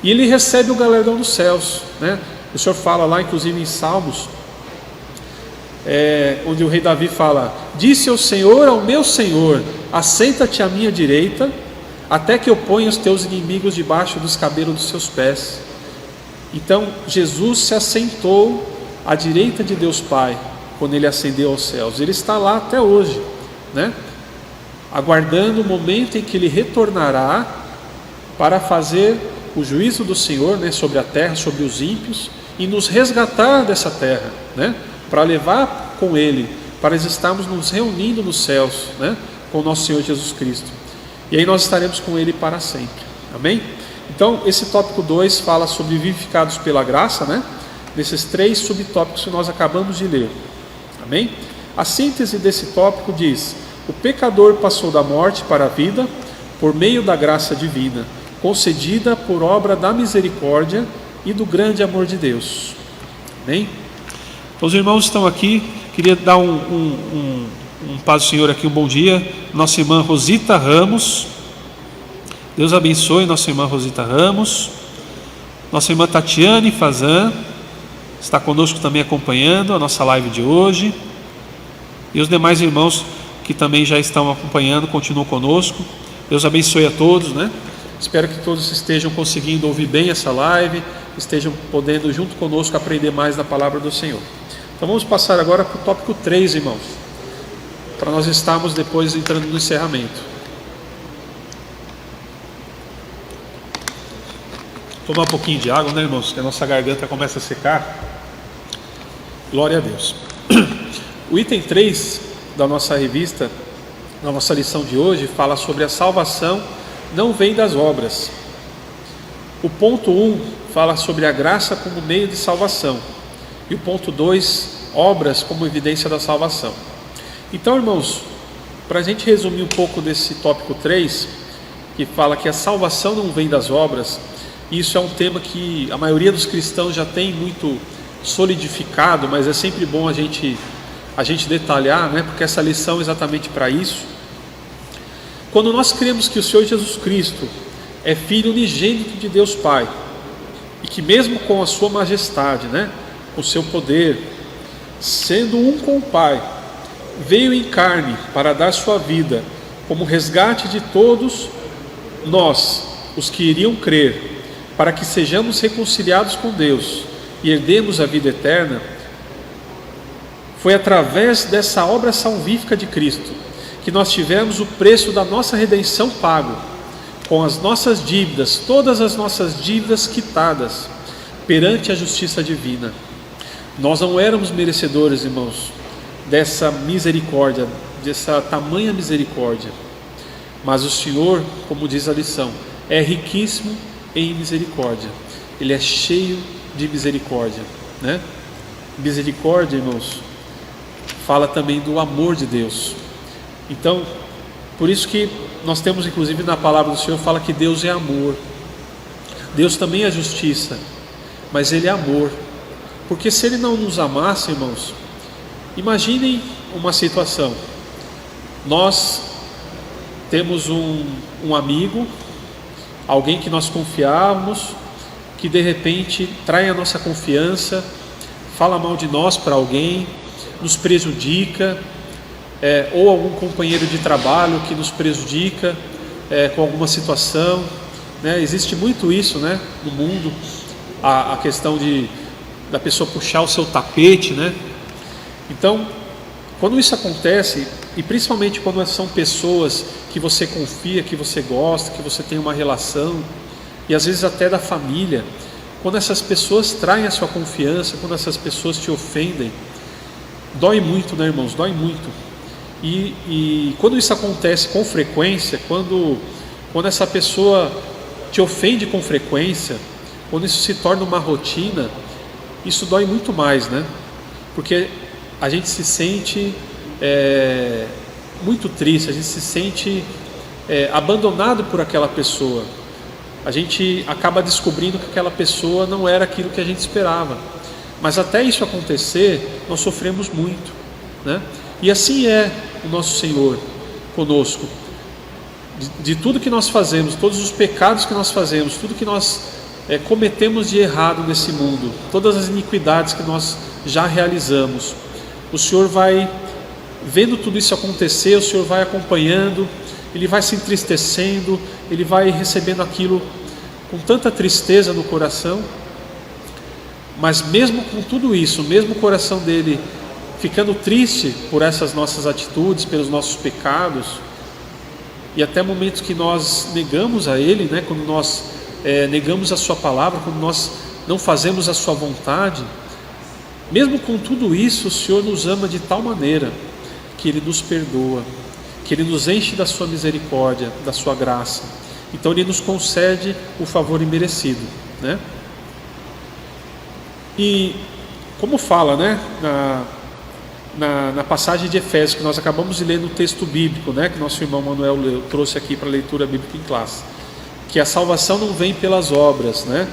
e Ele recebe o galardão dos céus, né? O Senhor fala lá, inclusive em Salmos, onde o rei Davi fala: disse o Senhor ao meu Senhor, assenta-te à minha direita, até que eu ponha os teus inimigos debaixo dos cabelos dos seus pés. Então Jesus se assentou à direita de Deus Pai, quando Ele ascendeu aos céus. Ele está lá até hoje, né? Aguardando o momento em que Ele retornará para fazer o juízo do Senhor, né, sobre a terra, sobre os ímpios, e nos resgatar dessa terra, né, para levar com Ele, para estarmos nos reunindo nos céus, né, com o nosso Senhor Jesus Cristo. E aí nós estaremos com Ele para sempre. Amém? Então, esse tópico 2 fala sobre vivificados pela graça, né, desses 3 subtópicos que nós acabamos de ler. Amém? A síntese desse tópico diz: o pecador passou da morte para a vida por meio da graça divina, concedida por obra da misericórdia e do grande amor de Deus. Amém? Então os irmãos estão aqui. Queria dar paz do Senhor aqui, um bom dia. Nossa irmã Rosita Ramos, Deus abençoe nossa irmã Rosita Ramos. Nossa irmã Tatiane Fazan está conosco também acompanhando a nossa live de hoje. E os demais irmãos que também já estão acompanhando, continuam conosco. Deus abençoe a todos, né? Espero que todos estejam conseguindo ouvir bem essa live, estejam podendo junto conosco aprender mais da palavra do Senhor. Então vamos passar agora para o tópico 3, irmãos, para nós estarmos depois entrando no encerramento. Tomar um pouquinho de água, né, irmãos, que a nossa garganta começa a secar. Glória a Deus. O item 3 da nossa revista, na nossa lição de hoje, fala sobre a salvação não vem das obras. O ponto 1 fala sobre a graça como meio de salvação, e o ponto 2, obras como evidência da salvação. Então, irmãos, para a gente resumir um pouco desse tópico 3, que fala que a salvação não vem das obras, isso é um tema que a maioria dos cristãos já tem muito solidificado, mas é sempre bom a gente detalhar, né? Porque essa lição é exatamente para isso. Quando nós cremos que o Senhor Jesus Cristo é Filho unigênito de Deus Pai, e que mesmo com a sua majestade, né, com o seu poder, sendo um com o Pai, veio em carne para dar sua vida como resgate de todos nós, os que iriam crer, para que sejamos reconciliados com Deus e herdemos a vida eterna, foi através dessa obra salvífica de Cristo que nós tivemos o preço da nossa redenção pago, com as nossas dívidas, todas as nossas dívidas quitadas perante a justiça divina. Nós não éramos merecedores, irmãos, dessa misericórdia, dessa tamanha misericórdia, mas o Senhor, como diz a lição, é riquíssimo em misericórdia. Ele é cheio de misericórdia, né? Misericórdia, irmãos, fala também do amor de Deus. Então, por isso que nós temos, inclusive na palavra do Senhor, fala que Deus é amor. Deus também é justiça, mas Ele é amor. Porque se Ele não nos amasse, irmãos, imaginem uma situação. Nós temos um amigo, alguém que nós confiávamos, que de repente trai a nossa confiança, fala mal de nós para alguém, nos prejudica, ou algum companheiro de trabalho que nos prejudica com alguma situação, né? Existe muito isso, né, no mundo, a questão de da pessoa puxar o seu tapete, né? Então, quando isso acontece, e principalmente quando são pessoas que você confia, que você gosta, que você tem uma relação, e às vezes até da família, quando essas pessoas traem a sua confiança, quando essas pessoas te ofendem, dói muito, né, irmãos? Dói muito. E quando isso acontece com frequência, quando essa pessoa te ofende com frequência, quando isso se torna uma rotina, isso dói muito mais, né? Porque a gente se sente muito triste, a gente se sente abandonado por aquela pessoa. A gente acaba descobrindo que aquela pessoa não era aquilo que a gente esperava. Mas até isso acontecer, nós sofremos muito, né? E assim é o nosso Senhor conosco. De tudo que nós fazemos, todos os pecados que nós fazemos, tudo que nós cometemos de errado nesse mundo, todas as iniquidades que nós já realizamos, o Senhor vai vendo tudo isso acontecer, o Senhor vai acompanhando, Ele vai se entristecendo, Ele vai recebendo aquilo com tanta tristeza no coração. Mas mesmo com tudo isso, mesmo o coração dele ficando triste por essas nossas atitudes, pelos nossos pecados, e até momentos que nós negamos a Ele, né? Quando nós negamos a Sua palavra, quando nós não fazemos a Sua vontade, mesmo com tudo isso, o Senhor nos ama de tal maneira que Ele nos perdoa, que Ele nos enche da Sua misericórdia, da Sua graça. Então Ele nos concede o favor imerecido, né? E como fala, né, na passagem de Efésios que nós acabamos de ler no texto bíblico, né, que nosso irmão Manuel trouxe aqui para a leitura bíblica em classe, que a salvação não vem pelas obras, né?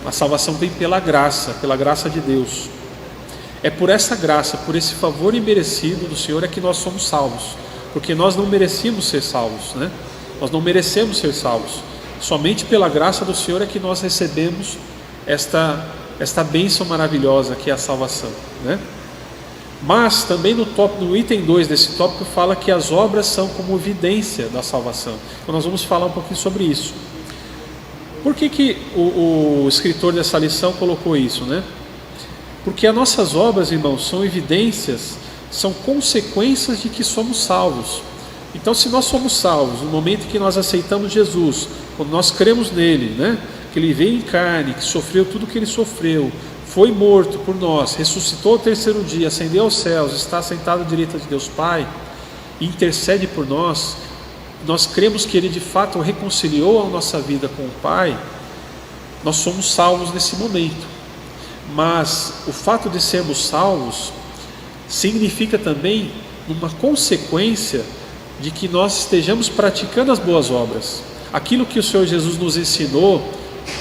A salvação vem pela graça de Deus. É por essa graça, por esse favor imerecido do Senhor é que nós somos salvos, porque nós não merecíamos ser salvos, né? Nós não merecemos ser salvos. Somente pela graça do Senhor é que nós recebemos esta bênção maravilhosa que é a salvação, né? Mas também no item 2 desse tópico fala que as obras são como evidência da salvação. Então nós vamos falar um pouquinho sobre isso. Por que o escritor dessa lição colocou isso, né? Porque as nossas obras, irmãos, são evidências, são consequências de que somos salvos. Então, se nós somos salvos no momento que nós aceitamos Jesus, quando nós cremos nele, né? Que ele veio em carne, que sofreu tudo o que ele sofreu, foi morto por nós, ressuscitou ao terceiro dia, ascendeu aos céus, está sentado à direita de Deus Pai, e intercede por nós, nós cremos que ele de fato reconciliou a nossa vida com o Pai, nós somos salvos nesse momento. Mas o fato de sermos salvos significa também uma consequência de que nós estejamos praticando as boas obras. Aquilo que o Senhor Jesus nos ensinou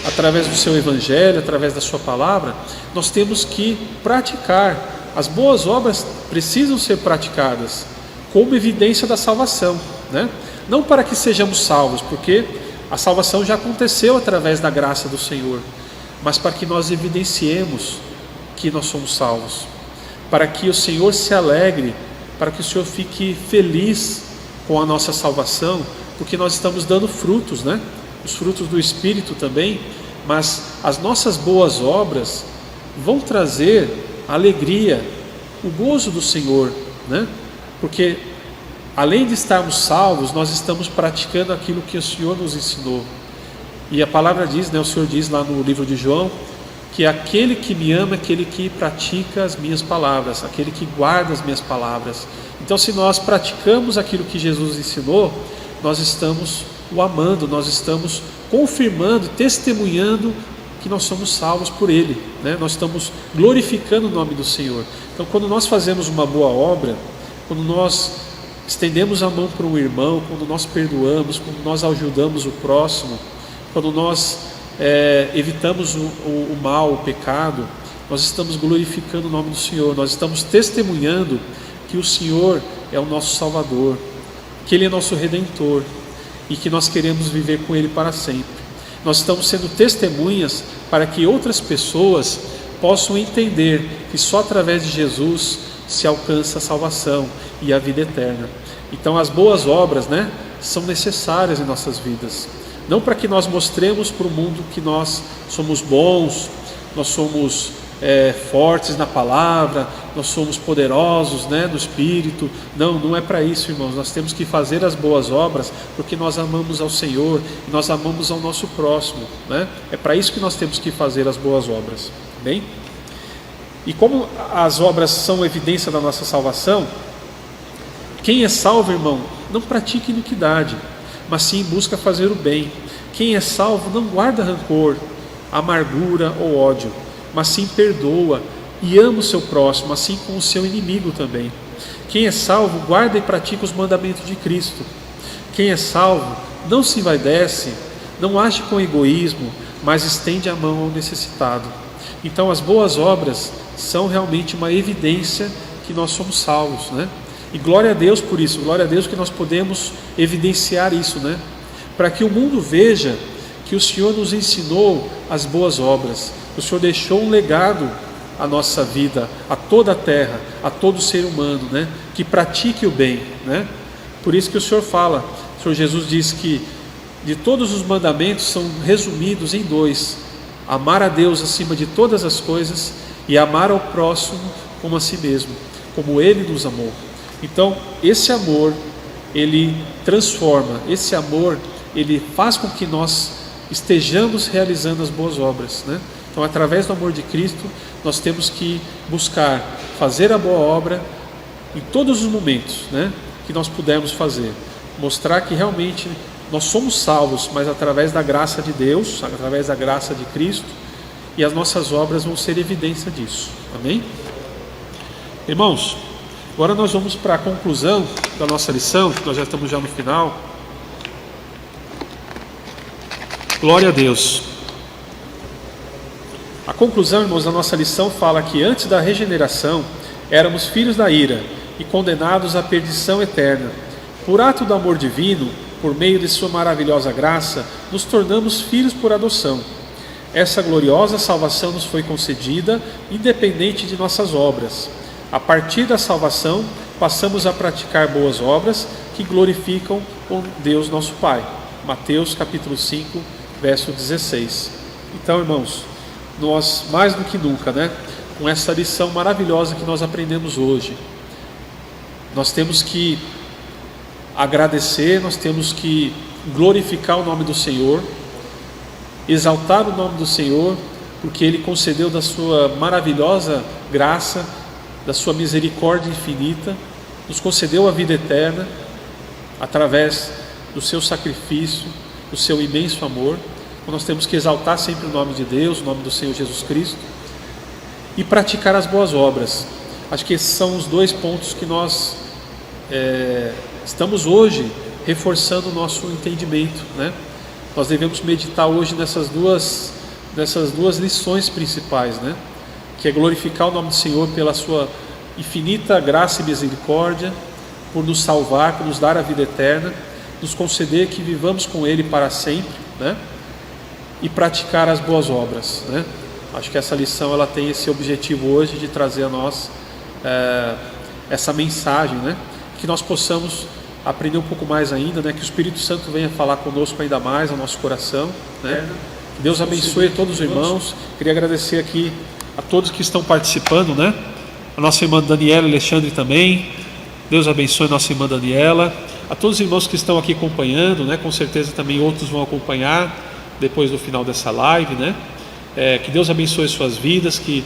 através do seu Evangelho, através da sua palavra, nós temos que praticar. As boas obras precisam ser praticadas como evidência da salvação, né? Não para que sejamos salvos, porque a salvação já aconteceu através da graça do Senhor, mas para que nós evidenciemos que nós somos salvos, para que o Senhor se alegre, para que o Senhor fique feliz com a nossa salvação, porque nós estamos dando frutos, né? Os frutos do Espírito também, mas as nossas boas obras vão trazer a alegria, o gozo do Senhor, né? Porque além de estarmos salvos, nós estamos praticando aquilo que o Senhor nos ensinou. E a palavra diz, né, o Senhor diz lá no livro de João, que aquele que me ama é aquele que pratica as minhas palavras, aquele que guarda as minhas palavras. Então, se nós praticamos aquilo que Jesus ensinou, nós estamos o amando, nós estamos confirmando, testemunhando que nós somos salvos por Ele, né? Nós estamos glorificando o nome do Senhor. Então, quando nós fazemos uma boa obra, quando nós estendemos a mão para um irmão, quando nós perdoamos, quando nós ajudamos o próximo, quando nós evitamos o mal, o pecado, nós estamos glorificando o nome do Senhor, nós estamos testemunhando que o Senhor é o nosso Salvador, que Ele é nosso Redentor e que nós queremos viver com Ele para sempre. Nós estamos sendo testemunhas para que outras pessoas possam entender que só através de Jesus se alcança a salvação e a vida eterna. Então as boas obras, né, são necessárias em nossas vidas, não para que nós mostremos para o mundo que nós somos bons, nós somos fortes na palavra, nós somos poderosos, né, no Espírito. Não é para isso, irmãos. Nós temos que fazer as boas obras porque nós amamos ao Senhor e nós amamos ao nosso próximo, né? É para isso que nós temos que fazer as boas obras, bem? E como as obras são evidência da nossa salvação, quem é salvo, irmão, não pratica iniquidade, mas sim busca fazer o bem. Quem é salvo não guarda rancor, amargura ou ódio, mas sim perdoa e ama o seu próximo, assim como o seu inimigo também. Quem é salvo guarda e pratica os mandamentos de Cristo. Quem é salvo não se envaidece, não age com egoísmo, mas estende a mão ao necessitado. Então as boas obras são realmente uma evidência que nós somos salvos, né? E glória a Deus por isso, glória a Deus que nós podemos evidenciar isso, né? Para que o mundo veja que o Senhor nos ensinou as boas obras. O Senhor deixou um legado à nossa vida, a toda a terra, a todo ser humano, né? Que pratique o bem, né? Por isso que o Senhor fala, o Senhor Jesus diz que de todos os mandamentos são resumidos em 2: amar a Deus acima de todas as coisas e amar ao próximo como a si mesmo, como Ele nos amou. Então, esse amor, ele transforma, esse amor, ele faz com que nós estejamos realizando as boas obras, né? Então, através do amor de Cristo, nós temos que buscar fazer a boa obra em todos os momentos, né, que nós pudermos fazer. Mostrar que realmente nós somos salvos, mas através da graça de Deus, através da graça de Cristo, e as nossas obras vão ser evidência disso. Amém? Irmãos, agora nós vamos para a conclusão da nossa lição, nós já estamos no final. Glória a Deus. A conclusão, irmãos, da nossa lição fala que antes da regeneração éramos filhos da ira e condenados à perdição eterna. Por ato do amor divino, por meio de sua maravilhosa graça, nos tornamos filhos por adoção. Essa gloriosa salvação nos foi concedida independente de nossas obras. A partir da salvação, passamos a praticar boas obras que glorificam o Deus nosso Pai. Mateus capítulo 5, verso 16. Então, irmãos, nós mais do que nunca, né, com essa lição maravilhosa que nós aprendemos hoje, nós temos que agradecer, nós temos que glorificar o nome do Senhor, exaltar o nome do Senhor, porque Ele concedeu da sua maravilhosa graça, da sua misericórdia infinita, nos concedeu a vida eterna, através do seu sacrifício, do seu imenso amor. Então nós temos que exaltar sempre o nome de Deus, o nome do Senhor Jesus Cristo, e praticar as boas obras. Acho que esses são os 2 pontos que nós estamos hoje reforçando o nosso entendimento, né? Nós devemos meditar hoje nessas duas lições principais, né? Que é glorificar o nome do Senhor pela sua infinita graça e misericórdia, por nos salvar, por nos dar a vida eterna, nos conceder que vivamos com Ele para sempre, né? E praticar as boas obras, né? Acho que essa lição ela tem esse objetivo hoje de trazer a nós essa mensagem, né? Que nós possamos aprender um pouco mais ainda, né? Que o Espírito Santo venha falar conosco ainda mais ao nosso coração, né? Que Deus abençoe a todos os irmãos. Queria agradecer aqui a todos que estão participando, né? A nossa irmã Daniela e Alexandre também. Deus abençoe a nossa irmã Daniela. A todos os irmãos que estão aqui acompanhando, né? Com certeza também outros vão acompanhar depois do final dessa live, né? Que Deus abençoe suas vidas, que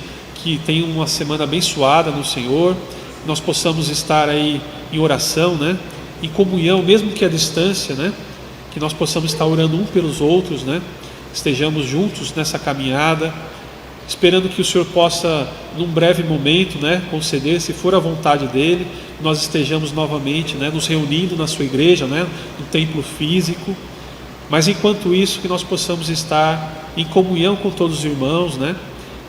tenham uma semana abençoada no Senhor. Nós possamos estar aí em oração, né? Em comunhão, mesmo que à distância, né? Que nós possamos estar orando um pelos outros, né? Estejamos juntos nessa caminhada, esperando que o Senhor possa, num breve momento, né, conceder, se for a vontade dEle, nós estejamos novamente, né, nos reunindo na sua igreja, né, no templo físico. Mas enquanto isso, que nós possamos estar em comunhão com todos os irmãos, né?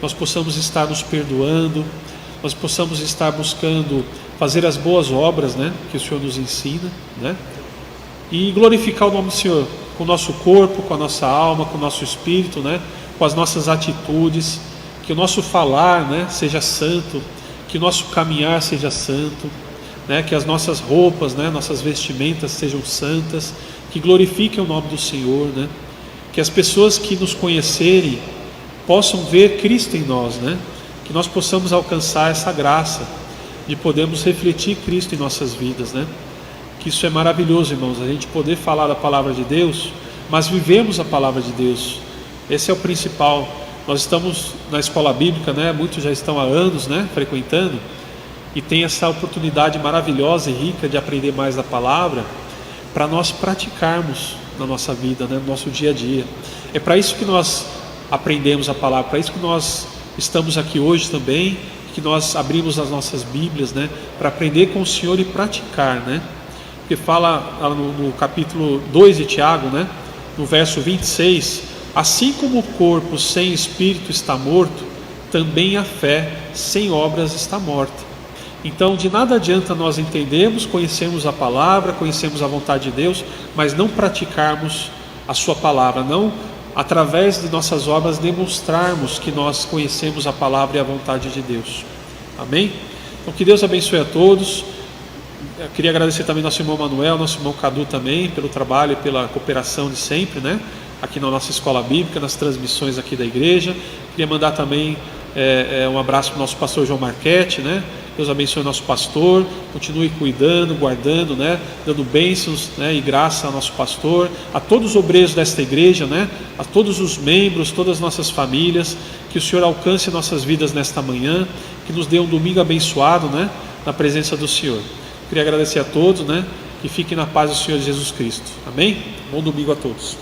Nós possamos estar nos perdoando, nós possamos estar buscando fazer as boas obras, né, que o Senhor nos ensina, né? E glorificar o nome do Senhor com o nosso corpo, com a nossa alma, com o nosso espírito, né? Com as nossas atitudes, que o nosso falar, né, seja santo, que o nosso caminhar seja santo, né? Que as nossas roupas, né, nossas vestimentas sejam santas, que glorifiquem o nome do Senhor, né? Que as pessoas que nos conhecerem possam ver Cristo em nós, né? que nós possamos alcançar essa graça de podermos refletir Cristo em nossas vidas, né? Que isso é maravilhoso, irmãos, a gente poder falar da palavra de Deus, mas vivemos a palavra de Deus. Esse é o principal. Nós estamos na escola bíblica, né? Muitos já estão há anos, né, frequentando, e tem essa oportunidade maravilhosa e rica de aprender mais da palavra, para nós praticarmos na nossa vida, né, no nosso dia a dia. É para isso que nós aprendemos a palavra, para isso que nós estamos aqui hoje também, que nós abrimos as nossas Bíblias, né, para aprender com o Senhor e praticar, né? Porque fala no capítulo 2 de Tiago, né, no verso 26, assim como o corpo sem espírito está morto, também a fé sem obras está morta. Então, de nada adianta nós entendermos, conhecermos a palavra, conhecermos a vontade de Deus, mas não praticarmos a sua palavra, não através de nossas obras demonstrarmos que nós conhecemos a palavra e a vontade de Deus. Amém? Então, que Deus abençoe a todos. Eu queria agradecer também nosso irmão Manuel, nosso irmão Cadu também, pelo trabalho e pela cooperação de sempre, né? Aqui na nossa escola bíblica, nas transmissões aqui da igreja. Queria mandar também um abraço para o nosso pastor João Marchetti, né? Deus abençoe o nosso pastor, continue cuidando, guardando, né? Dando bênçãos, né? E graça ao nosso pastor, a todos os obreiros desta igreja, né? A todos os membros, todas as nossas famílias, que o Senhor alcance nossas vidas nesta manhã, que nos dê um domingo abençoado, né? Na presença do Senhor. Queria agradecer a todos, né? Que fiquem na paz do Senhor Jesus Cristo. Amém? Bom domingo a todos.